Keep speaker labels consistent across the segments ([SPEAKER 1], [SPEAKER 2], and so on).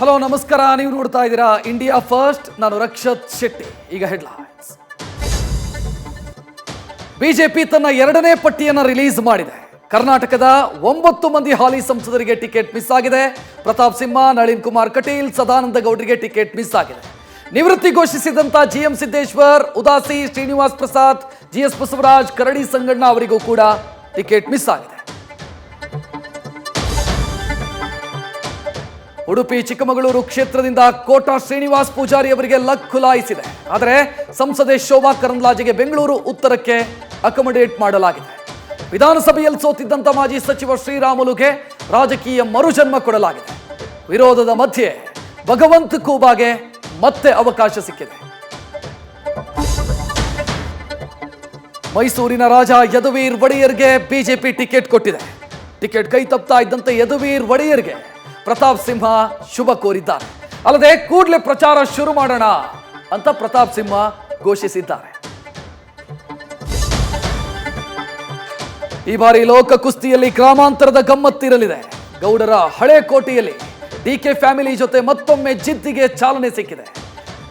[SPEAKER 1] Hello ನಮಸ್ಕಾರ, ನೀವು ನೋಡ್ತಾ ಇದ್ದೀರಾ ಇಂಡಿಯಾ ಫಸ್ಟ್. ನಾನು ರಕ್ಷತ್ ಶೆಟ್ಟಿ. ಈಗ ಹೆಡ್ಲೈನ್ಸ್. ಬಿಜೆಪಿ ತನ್ನ 2ನೇ ಪಟ್ಟಿಯನ್ನು ರಿಲೀಸ್ ಮಾಡಿದೆ. ಕರ್ನಾಟಕದ 9 ಮಂದಿ ಹಾಲಿ ಸಂಸದರಿಗೆ ಟಿಕೆಟ್ ಮಿಸ್ ಆಗಿದೆ. ಪ್ರತಾಪ್ ಸಿಂಹ, ನಳಿನ್ ಕುಮಾರ್ ಕಟೀಲ್, ಸದಾನಂದ ಗೌಡರಿಗೆ ಟಿಕೆಟ್ ಮಿಸ್ ಆಗಿದೆ. ನಿವೃತ್ತಿ ಘೋಷಿಸಿದಂತ ಜಿಎಂ ಸಿದ್ದೇಶ್ವರ್, ಉದಾಸಿ, ಶ್ರೀನಿವಾಸ್ ಪ್ರಸಾದ್, ಜಿಎಸ್ ಬಸವರಾಜ್, ಕರಡಿ ಸಂಗಣ್ಣ ಅವರಿಗೂ ಕೂಡ ಟಿಕೆಟ್ ಮಿಸ್ ಆಗಿದೆ. ಉಡುಪಿ ಚಿಕ್ಕಮಗಳೂರು ಕ್ಷೇತ್ರದಿಂದ ಕೋಟಾ ಶ್ರೀನಿವಾಸ್ ಪೂಜಾರಿ ಅವರಿಗೆ ಲಕ್ ಖುಲಾಯಿಸಿದೆ. ಆದರೆ ಸಂಸದೆ ಶೋಭಾ ಕರಂದ್ಲಾಜೆಗೆ ಬೆಂಗಳೂರು ಉತ್ತರಕ್ಕೆ ಅಕೊಮಡೇಟ್ ಮಾಡಲಾಗಿದೆ. ವಿಧಾನಸಭೆಯಲ್ಲಿ ಸೋತಿದ್ದಂತ ಮಾಜಿ ಸಚಿವ ಶ್ರೀರಾಮುಲುಗೆ ರಾಜಕೀಯ ಮರುಜನ್ಮ ಕೊಡಲಾಗಿದೆ. ವಿರೋಧದ ಮಧ್ಯೆ ಭಗವಂತ ಖೂಬಾಗೆ ಮತ್ತೆ ಅವಕಾಶ ಸಿಕ್ಕಿದೆ. ಮೈಸೂರಿನ ರಾಜ ಯದುವೀರ್ ಒಡೆಯರ್ಗೆ ಬಿಜೆಪಿ ಟಿಕೆಟ್ ಕೊಟ್ಟಿದೆ. ಟಿಕೆಟ್ ಕೈ ತಪ್ತಾ ಇದ್ದಂತೆ ಯದುವೀರ್ ಒಡೆಯರ್ಗೆ ಪ್ರತಾಪ್ ಸಿಂಹ ಶುಭ ಕೋರಿದ್ದಾರೆ. ಅಲ್ಲದೆ ಕೂಡಲೇ ಪ್ರಚಾರ ಶುರು ಮಾಡೋಣ ಅಂತ ಪ್ರತಾಪ್ ಸಿಂಹ ಘೋಷಿಸಿದ್ದಾರೆ. ಈ ಬಾರಿ ಲೋಕ ಕುಸ್ತಿಯಲ್ಲಿ ಗ್ರಾಮಾಂತರದ ಗಮ್ಮತ್ತಿರಲಿದೆ. ಗೌಡರ ಹಳೆ ಕೋಟೆಯಲ್ಲಿ ಡಿಕೆ ಫ್ಯಾಮಿಲಿ ಜೊತೆ ಮತ್ತೊಮ್ಮೆ ಜಿದ್ದಿಗೆ ಚಾಲನೆ ಸಿಕ್ಕಿದೆ.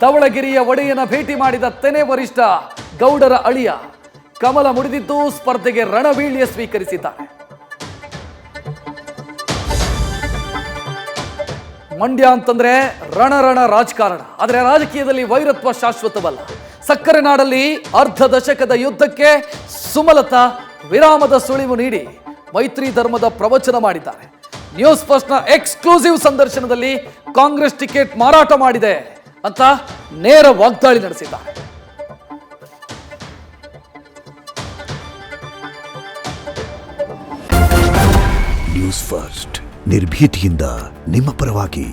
[SPEAKER 1] ಧವಳಗಿರಿಯ ಒಡೆಯನ ಭೇಟಿ ಮಾಡಿದ ತೆನೆ ವರಿಷ್ಠ ಗೌಡರ ಅಳಿಯ ಕಮಲ ಮುಡಿದಿದ್ದು ಸ್ಪರ್ಧೆಗೆ ರಣವೀಳ್ಯ ಸ್ವೀಕರಿಸಿದ್ದಾರೆ. ಮಂಡ್ಯ ಅಂತಂದ್ರೆ ರಣ ರಾಜಕಾರಣ. ಆದರೆ ರಾಜಕೀಯದಲ್ಲಿ ವೈರತ್ವ ಶಾಶ್ವತವಲ್ಲ. ಸಕ್ಕರೆ ನಾಡಲ್ಲಿ ಅರ್ಧ ದಶಕದ ಯುದ್ಧಕ್ಕೆ ಸುಮಲತಾ ವಿರಾಮದ ಸುಳಿವು ನೀಡಿ ಮೈತ್ರಿ ಧರ್ಮದ ಪ್ರವಚನ ಮಾಡಿದ್ದಾರೆ. ನ್ಯೂಸ್ ಫಸ್ಟ್ನ ಎಕ್ಸ್ಕ್ಲೂಸಿವ್ ಸಂದರ್ಶನದಲ್ಲಿ ಕಾಂಗ್ರೆಸ್ ಟಿಕೆಟ್ ಮಾರಾಟ ಮಾಡಿದೆ ಅಂತ ನೇರ ವಾಗ್ದಾಳಿ ನಡೆಸಿದ್ದಾರೆ.
[SPEAKER 2] ನ್ಯೂಸ್ ಫಸ್ಟ್ ನಿರ್ಭೀತಿಯಿಂದ ನಿಮ್ಮ ಪರವಾಗಿ.